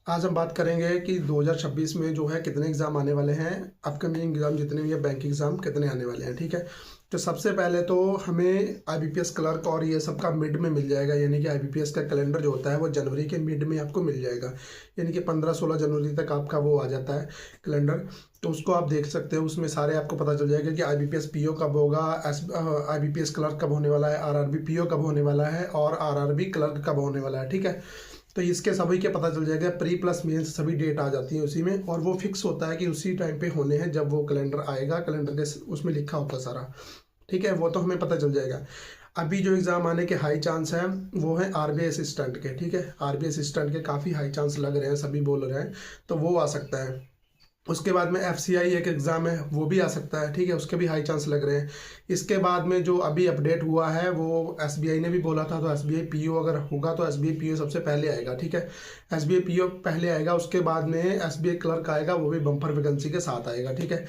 आज हम बात करेंगे कि 2026 में जो है कितने एग्ज़ाम आने वाले हैं। अपकमिंग एग्ज़ाम जितने भी हैं, बैंक एग्ज़ाम कितने आने वाले हैं, ठीक है। तो सबसे पहले तो हमें आईबीपीएस क्लर्क और ये सब का मिड में मिल जाएगा, यानी कि आईबीपीएस का कैलेंडर जो होता है वो जनवरी के मिड में आपको मिल जाएगा, यानी कि 15-16 जनवरी तक आपका वो आ जाता है कैलेंडर। तो उसको आप देख सकते हो, उसमें सारे आपको पता चल जाएगा कि आईबीपीएस पीओ कब होगा, आईबीपीएस क्लर्क कब होने वाला है, आरआरबी पीओ कब होने वाला है और आरआरबी क्लर्क कब होने वाला है, ठीक है। तो इसके सभी के पता चल जाएगा, प्री प्लस मेंस सभी डेट आ जाती है उसी में, और वो फिक्स होता है कि उसी टाइम पे होने हैं जब वो कैलेंडर आएगा, कैलेंडर के उसमें लिखा होता सारा, ठीक है। वो तो हमें पता चल जाएगा। अभी जो एग्ज़ाम आने के हाई चांस हैं वो है आरबीआई असिस्टेंट के, ठीक है। आरबीआई असिस्टेंट के काफ़ी हाई चांस लग रहे हैं, सभी बोल रहे हैं, तो वो आ सकता है। उसके बाद में एफसीआई एक एग्ज़ाम है, वो भी आ सकता है, ठीक है, उसके भी हाई चांस लग रहे हैं। इसके बाद में जो अभी अपडेट हुआ है वो एसबीआई ने भी बोला था, तो एसबीआई पीओ अगर होगा तो एसबीआई पीओ सबसे पहले आएगा, ठीक है। एसबीआई पीओ पहले आएगा, उसके बाद में एसबीआई क्लर्क आएगा, वो भी बम्पर वैकेंसी के साथ आएगा, ठीक है।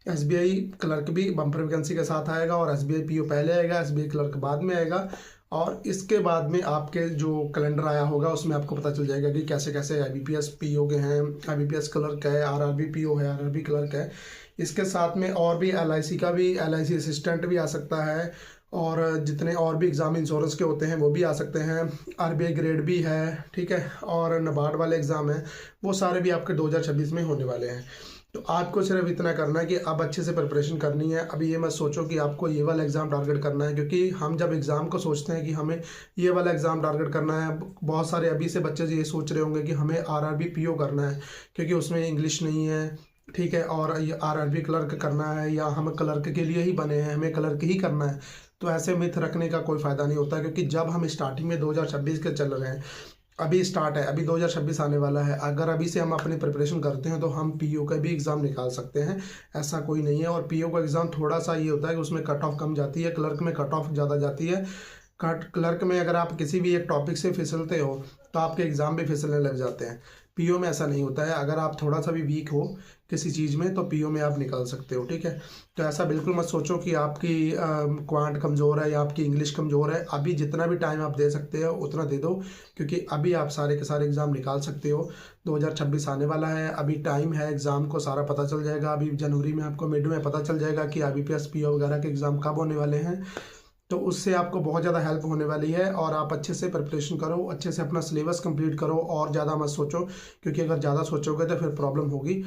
एसबीआई क्लर्क भी बम्पर वैकेंसी के साथ आएगा और एसबीआई पीओ पहले आएगा, एसबीआई क्लर्क बाद में आएगा। और इसके बाद में आपके जो कैलेंडर आया होगा उसमें आपको पता चल जाएगा कि कैसे कैसे आईबीपीएस पीओ के हैं, आईबीपीएस क्लर्क है, आरआरबी पीओ है, आरआरबी क्लर्क है। इसके साथ में और भी एलआईसी का भी, एलआईसी असिस्टेंट भी आ सकता है, और जितने और भी एग्ज़ाम इंश्योरेंस के होते हैं वो भी आ सकते हैं। आरबीआई ग्रेड भी है, ठीक है, और नाबार्ड वाले एग्ज़ाम हैं, वो सारे भी आपके 2026 में होने वाले हैं। तो आपको सिर्फ इतना करना है कि अब अच्छे से प्रिपरेशन करनी है। अभी ये मत सोचो कि आपको ये वाला एग्ज़ाम टारगेट करना है, क्योंकि हम जब एग्ज़ाम को सोचते हैं कि हमें ये वाला एग्ज़ाम टारगेट करना है, बहुत सारे अभी से बच्चे ये सोच रहे होंगे कि हमें आरआरबी पीओ करना है क्योंकि उसमें इंग्लिश नहीं है, ठीक है, और ये आरआरबी क्लर्क करना है, या हम क्लर्क के लिए ही बने हैं, हमें क्लर्क ही करना है। तो ऐसे मिथ रखने का कोई फ़ायदा नहीं होता, क्योंकि जब हम स्टार्टिंग में 2026 के चल रहे हैं, अभी स्टार्ट है, अभी 2026 आने वाला है, अगर अभी से हम अपनी प्रिपरेशन करते हैं तो हम पीओ का भी एग्ज़ाम निकाल सकते हैं, ऐसा कोई नहीं है। और पीओ का एग्ज़ाम थोड़ा सा ये होता है कि उसमें कट ऑफ कम जाती है, क्लर्क में कट ऑफ ज़्यादा जाती है। क्लर्क में अगर आप किसी भी एक टॉपिक से फिसलते हो तो आपके एग्ज़ाम भी फिसलने लग जाते हैं। पीओ में ऐसा नहीं होता है, अगर आप थोड़ा सा भी वीक हो किसी चीज़ में तो पीओ में आप निकाल सकते हो, ठीक है। तो ऐसा बिल्कुल मत सोचो कि आपकी क्वांट कमज़ोर है या आपकी इंग्लिश कमज़ोर है। अभी जितना भी टाइम आप दे सकते हो उतना दे दो, क्योंकि अभी आप सारे के सारे एग्ज़ाम निकाल सकते हो। 2026 आने वाला है, अभी टाइम है, एग्ज़ाम को सारा पता चल जाएगा। अभी जनवरी में आपको मिड में पता चल जाएगा कि आईबीपीएस पीओ वगैरह के एग्ज़ाम कब होने वाले हैं, तो उससे आपको बहुत ज़्यादा हेल्प होने वाली है। और आप अच्छे से प्रिपरेशन करो, अच्छे से अपना सिलेबस कंप्लीट करो, और ज़्यादा मत सोचो, क्योंकि अगर ज़्यादा सोचोगे तो फिर प्रॉब्लम होगी,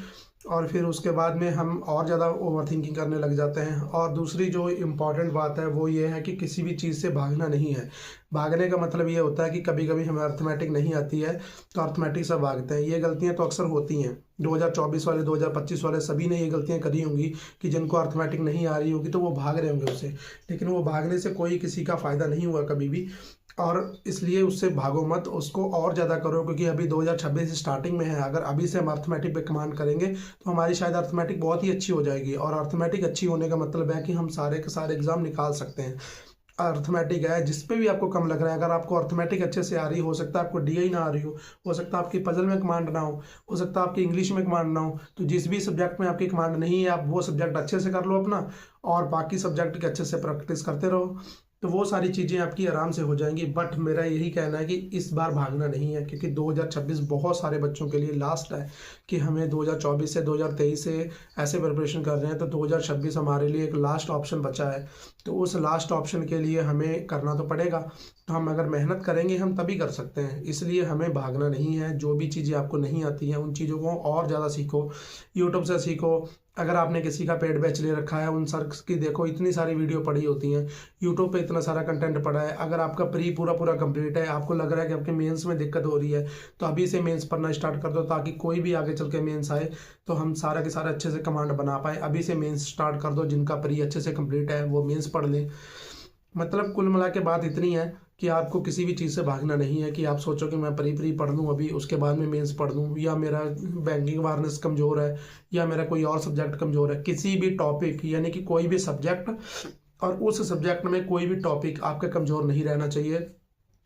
और फिर उसके बाद में हम और ज़्यादा ओवर थिंकिंग करने लग जाते हैं। और दूसरी जो इम्पॉर्टेंट बात है वो ये है कि किसी भी चीज़ से भागना नहीं है। भागने का मतलब ये होता है कि कभी कभी हमें अर्थमेटिक नहीं आती है तो अर्थमेटिक से भागते हैं, ये गलतियाँ तो अक्सर होती हैं। 2024 वाले, 2025 वाले सभी ने ये गलतियाँ करी होंगी कि जिनको अर्थमेटिक नहीं आ रही होगी तो वो भाग रहे होंगे उससे, लेकिन वो भागने से कोई किसी का फ़ायदा नहीं हुआ कभी भी। और इसलिए उससे भागो मत, उसको और ज़्यादा करो, क्योंकि अभी 2026 स्टार्टिंग में है। अगर अभी से हम अर्थमेटिक पे कमांड करेंगे तो हमारी शायद अर्थमेटिक बहुत ही अच्छी हो जाएगी, और अर्थमेटिक अच्छी होने का मतलब है कि हम सारे के सारे एग्ज़ाम निकाल सकते हैं। अर्थमेटिक है जिस पे भी आपको कम लग रहा है, अगर आपको अर्थमेटिक अच्छे से आ रही, हो सकता है आपको डीआई ना आ रही हो सकता है आपकी पजल में कमांड ना हो सकता है आपकी इंग्लिश में कमांड ना हो, तो जिस भी सब्जेक्ट में आपकी कमांड नहीं है आप वो सब्जेक्ट अच्छे से कर लो अपना, और बाकी सब्जेक्ट के अच्छे से प्रैक्टिस करते रहो, तो वो सारी चीज़ें आपकी आराम से हो जाएंगी। बट मेरा यही कहना है कि इस बार भागना नहीं है, क्योंकि 2026 बहुत सारे बच्चों के लिए लास्ट है कि हमें 2024 से 2023 से ऐसे प्रिपरेशन कर रहे हैं, तो 2026 हमारे लिए एक लास्ट ऑप्शन बचा है। तो उस लास्ट ऑप्शन के लिए हमें करना तो पड़ेगा, तो हम अगर मेहनत करेंगे हम तभी कर सकते हैं। इसलिए हमें भागना नहीं है। जो भी चीज़ें आपको नहीं आती हैं उन चीज़ों को और ज़्यादा सीखो, यूट्यूब से सीखो। अगर आपने किसी का पेड बैच ले रखा है, उन सर की देखो, इतनी सारी वीडियो पड़ी होती हैं यूट्यूब पे, इतना सारा कंटेंट पड़ा है। अगर आपका प्री पूरा कंप्लीट है, आपको लग रहा है कि आपके मेंस में दिक्कत हो रही है, तो अभी से मेंस पढ़ना स्टार्ट कर दो, ताकि कोई भी आगे चल के मेंस आए तो हम सारा के सारा अच्छे से कमांड बना पाए। अभी से मेंस स्टार्ट कर दो, जिनका प्री अच्छे से कंप्लीट है वो मेंस पढ़ लें। मतलब कुल मिला के बात इतनी है कि आपको किसी भी चीज़ से भागना नहीं है कि आप सोचो कि मैं प्री पढ़ लूँ अभी, उसके बाद में मेंस पढ़ लूँ, या मेरा बैंकिंग अवेयरनेस कमज़ोर है, या मेरा कोई और सब्जेक्ट कमज़ोर है। किसी भी टॉपिक, यानी कि कोई भी सब्जेक्ट, और उस सब्जेक्ट में कोई भी टॉपिक आपका कमज़ोर नहीं रहना चाहिए।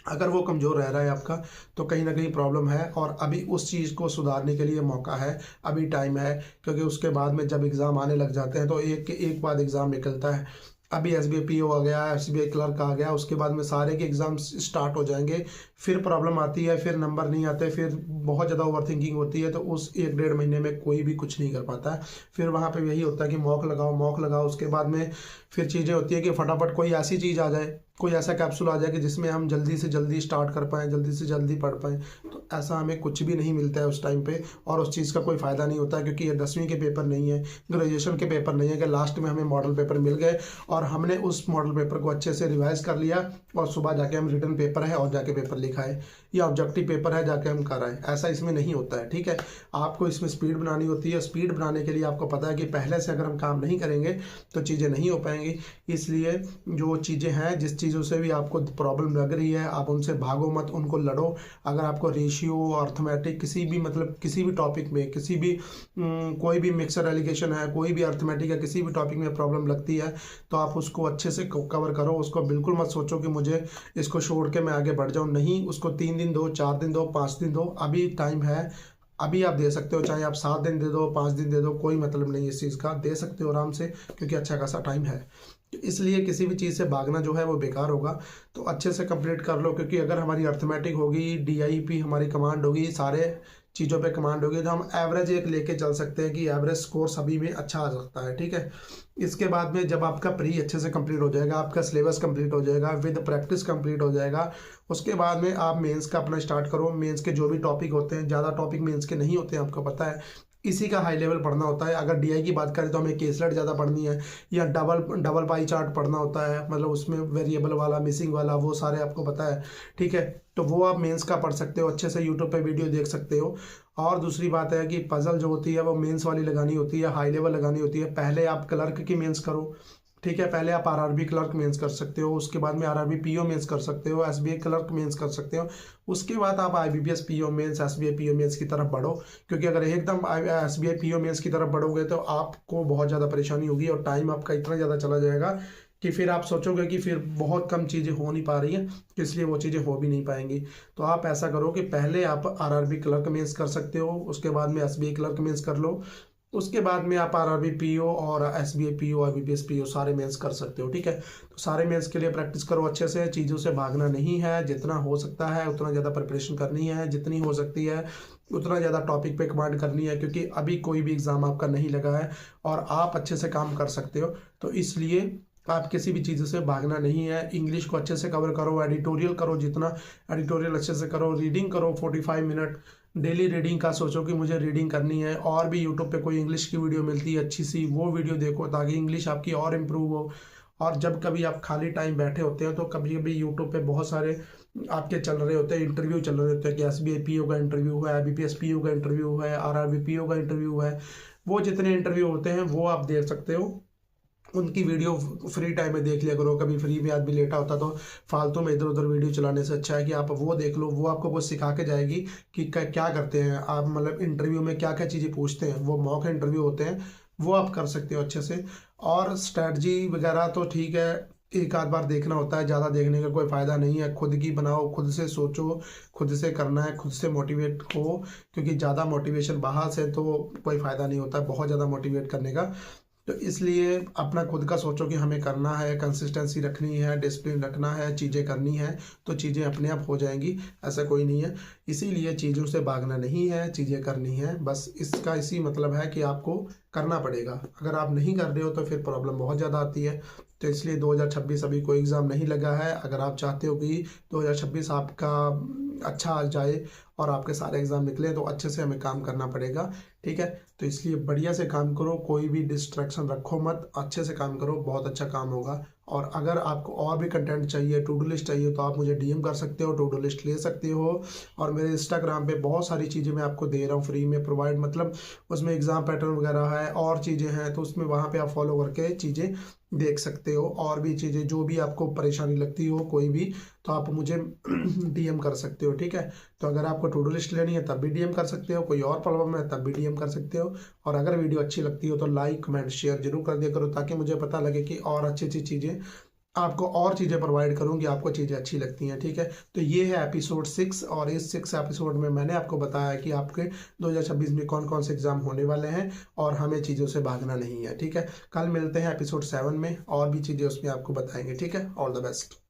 अगर वो कमज़ोर रह रहा है आपका तो कहीं ना कहीं प्रॉब्लम है, और अभी उस चीज़ को सुधारने के लिए मौका है, अभी टाइम है। क्योंकि उसके बाद में जब एग्ज़ाम आने लग जाते हैं तो एक के एक बाद एग्ज़ाम निकलता है। अभी एसबीआई पीओ आ गया, एसबीआई क्लर्क आ गया, उसके बाद में सारे के एग्ज़ाम स्टार्ट हो जाएंगे, फिर प्रॉब्लम आती है, फिर नंबर नहीं आते, फिर बहुत ज़्यादा ओवर थिंकिंग होती है, तो उस 1-1.5 महीने में कोई भी कुछ नहीं कर पाता है। फिर वहाँ पे यही होता है कि मॉक लगाओ, उसके बाद में फिर चीज़ें होती है कि फटाफट कोई ऐसी चीज़ आ जाए, कोई ऐसा कैप्सूल आ जाए कि जिसमें हम जल्दी से जल्दी स्टार्ट कर पाएँ, जल्दी से जल्दी पढ़ पाएँ। तो ऐसा हमें कुछ भी नहीं मिलता है उस टाइम पे, और उस चीज़ का कोई फ़ायदा नहीं होता है, क्योंकि ये 10वीं के पेपर नहीं है, ग्रेजुएशन के पेपर नहीं है कि लास्ट में हमें मॉडल पेपर मिल गए और हमने उस मॉडल पेपर को अच्छे से रिवाइज कर लिया और सुबह जाके हम रिटन पेपर है और जाके पेपर लिखाए, या ऑब्जेक्टिव पेपर है जाके हम कराएं। ऐसा इसमें नहीं होता है, ठीक है। आपको इसमें स्पीड बनानी होती है। स्पीड बनाने के लिए आपको पता है कि पहले से अगर हम काम नहीं करेंगे तो चीज़ें नहीं हो पाएंगी। इसलिए जो चीज़ें हैं, जिस चीज़ों से भी आपको प्रॉब्लम लग रही है, आप उनसे भागो मत, उनको लड़ो। अगर आपको रेशियो, अर्थमेटिक, किसी भी मतलब किसी भी टॉपिक में, किसी भी कोई भी मिक्सर एलिगेशन है, कोई भी अर्थमेटिक है, किसी भी टॉपिक में प्रॉब्लम लगती है तो आप उसको अच्छे से कवर करो। उसको बिल्कुल मत सोचो कि मुझे इसको छोड़ के मैं आगे बढ़ जाऊँ, नहीं। उसको 3 दिन दो, 4 दिन दो, 5 दिन दो, अभी टाइम है, अभी आप दे सकते हो। चाहे आप 7 दिन दे दो, 5 दिन दे दो, कोई मतलब नहीं इस चीज़ का, दे सकते हो आराम से, क्योंकि अच्छा खासा टाइम है। इसलिए किसी भी चीज़ से भागना जो है वो बेकार होगा। तो अच्छे से कंप्लीट कर लो, क्योंकि अगर हमारी अर्थमेटिक होगी, DIP हमारी कमांड होगी, सारे चीज़ों पे कमांड होगी, तो हम एवरेज एक लेके चल सकते हैं कि एवरेज स्कोर सभी में अच्छा आ सकता है, ठीक है। इसके बाद में जब आपका प्री अच्छे से कंप्लीट हो जाएगा, आपका सिलेबस कंप्लीट हो जाएगा, विद प्रैक्टिस कंप्लीट हो जाएगा, उसके बाद में आप मेंस का अपना स्टार्ट करो। मेंस के जो भी टॉपिक होते हैं, ज़्यादा टॉपिक मेंस के नहीं होते हैं, आपको पता है, इसी का हाई लेवल पढ़ना होता है। अगर DI की बात करें तो हमें केसलेट ज़्यादा पढ़नी है, या डबल पाई चार्ट पढ़ना होता है, मतलब उसमें वेरिएबल वाला, मिसिंग वाला, वो सारे आपको पता है, ठीक है। तो वो आप मेंस का पढ़ सकते हो, अच्छे से यूट्यूब पे वीडियो देख सकते हो। और दूसरी बात है कि पजल जो होती है वो मेंस वाली लगानी होती है, हाई लेवल लगानी होती है। पहले आप क्लर्क की मेंस करो, ठीक है। पहले आप RRB क्लर्क मेंस कर सकते हो, उसके बाद में RRB PO मेंस कर सकते हो, SBI क्लर्क मेंस कर सकते हो। उसके बाद आप IBPS PO mains, SBI PO mains की तरफ बढ़ो, क्योंकि अगर एकदम SBI PO मेंस की तरफ बढ़ोगे तो आपको बहुत ज़्यादा परेशानी होगी और टाइम आपका इतना ज़्यादा चला जाएगा कि फिर आप सोचोगे कि फिर बहुत कम चीज़ें हो नहीं पा रही हैं, इसलिए वो चीज़ें हो भी नहीं पाएंगी। तो आप ऐसा करो कि पहले आप RRB क्लर्क मेंस कर सकते हो, उसके बाद में SBI क्लर्क मेंस कर लो, उसके बाद में आप RRB PO और SBI PO, IBPS PO सारे मेंस कर सकते हो, ठीक है। तो सारे मेंस के लिए प्रैक्टिस करो अच्छे से, चीज़ों से भागना नहीं है, जितना हो सकता है उतना ज़्यादा प्रिपरेशन करनी है, जितनी हो सकती है उतना ज़्यादा टॉपिक पे कमांड करनी है, क्योंकि अभी कोई भी एग्ज़ाम आपका नहीं लगा है और आप अच्छे से काम कर सकते हो। तो इसलिए आप किसी भी चीज़ों से भागना नहीं है। इंग्लिश को अच्छे से कवर करो, एडिटोरियल करो, जितना एडिटोरियल अच्छे से करो, रीडिंग करो 45 मिनट डेली रीडिंग का। सोचो कि मुझे रीडिंग करनी है, और भी यूट्यूब पे कोई इंग्लिश की वीडियो मिलती है अच्छी सी, वो वीडियो देखो ताकि इंग्लिश आपकी और इम्प्रूव हो। और जब कभी आप खाली टाइम बैठे होते हैं तो कभी कभी यूट्यूब पे बहुत सारे आपके चल रहे होते हैं, इंटरव्यू चल रहे होते हैं कि SBI PO का इंटरव्यू है, IBPS PO का इंटरव्यू है, RRB PO का इंटरव्यू है। वो जितने इंटरव्यू होते हैं वो आप देख सकते हो, उनकी वीडियो फ्री टाइम में देख लिया करो। कभी फ्री में आदमी लेटा होता तो फालतू में इधर उधर वीडियो चलाने से अच्छा है कि आप वो देख लो, वो आपको कुछ सिखा के जाएगी कि क्या करते हैं आप, मतलब इंटरव्यू में क्या क्या चीज़ें पूछते हैं। वो मॉक इंटरव्यू होते हैं, वो आप कर सकते हो अच्छे से। और स्ट्रैटेजी वगैरह तो ठीक है, एक आध बार देखना होता है, ज़्यादा देखने का कोई फ़ायदा नहीं है। खुद की बनाओ, खुद से सोचो, खुद से करना है, खुद से मोटिवेट हो, क्योंकि ज़्यादा मोटिवेशन बाहर से तो कोई फ़ायदा नहीं होता है बहुत ज़्यादा मोटिवेट करने का। तो इसलिए अपना खुद का सोचो कि हमें करना है, कंसिस्टेंसी रखनी है, डिसिप्लिन रखना है, चीज़ें करनी है, तो चीज़ें अपने आप हो जाएंगी, ऐसा कोई नहीं है। इसीलिए चीज़ों से भागना नहीं है, चीज़ें करनी है, बस इसका इसी मतलब है कि आपको करना पड़ेगा। अगर आप नहीं कर रहे हो तो फिर प्रॉब्लम बहुत ज़्यादा आती है। तो इसलिए 2026 अभी कोई एग्ज़ाम नहीं लगा है। अगर आप चाहते हो कि 2026 आपका अच्छा आ जाए और आपके सारे एग्ज़ाम निकले, तो अच्छे से हमें काम करना पड़ेगा, ठीक है। तो इसलिए बढ़िया से काम करो, कोई भी डिस्ट्रैक्शन रखो मत, अच्छे से काम करो, बहुत अच्छा काम होगा। और अगर आपको और भी कंटेंट चाहिए, टू डू लिस्ट चाहिए, तो आप मुझे DM कर सकते हो, टू डू लिस्ट ले सकते हो। और मेरे इंस्टाग्राम पे बहुत सारी चीज़ें मैं आपको दे रहा हूँ फ्री में प्रोवाइड, मतलब उसमें एग्ज़ाम पैटर्न वगैरह है और चीज़ें हैं, तो उसमें वहाँ पे आप फॉलो करके चीज़ें देख सकते हो। और भी चीज़ें जो भी आपको परेशानी लगती हो कोई भी, तो आप मुझे DM कर सकते हो, ठीक है। तो अगर आपको टू डू लिस्ट लेनी है तब भी DM कर सकते हो, कोई और प्रॉब्लम है तब भी DM कर सकते हो। और अगर वीडियो अच्छी लगती हो तो लाइक कमेंट शेयर जरूर कर दिया करो, ताकि मुझे पता लगे कि और अच्छी अच्छी चीज़ें आपको और चीज़ें प्रोवाइड करूँगी, आपको चीज़ें अच्छी लगती हैं, ठीक है। तो ये है एपिसोड 6, और इस 6 एपिसोड में मैंने आपको बताया कि आपके 2026 में कौन कौन से एग्ज़ाम होने वाले हैं और हमें चीज़ों से भागना नहीं है, ठीक है। कल मिलते हैं एपिसोड 7 में, और भी चीज़ें उसमें आपको बताएंगे, ठीक है। All the best.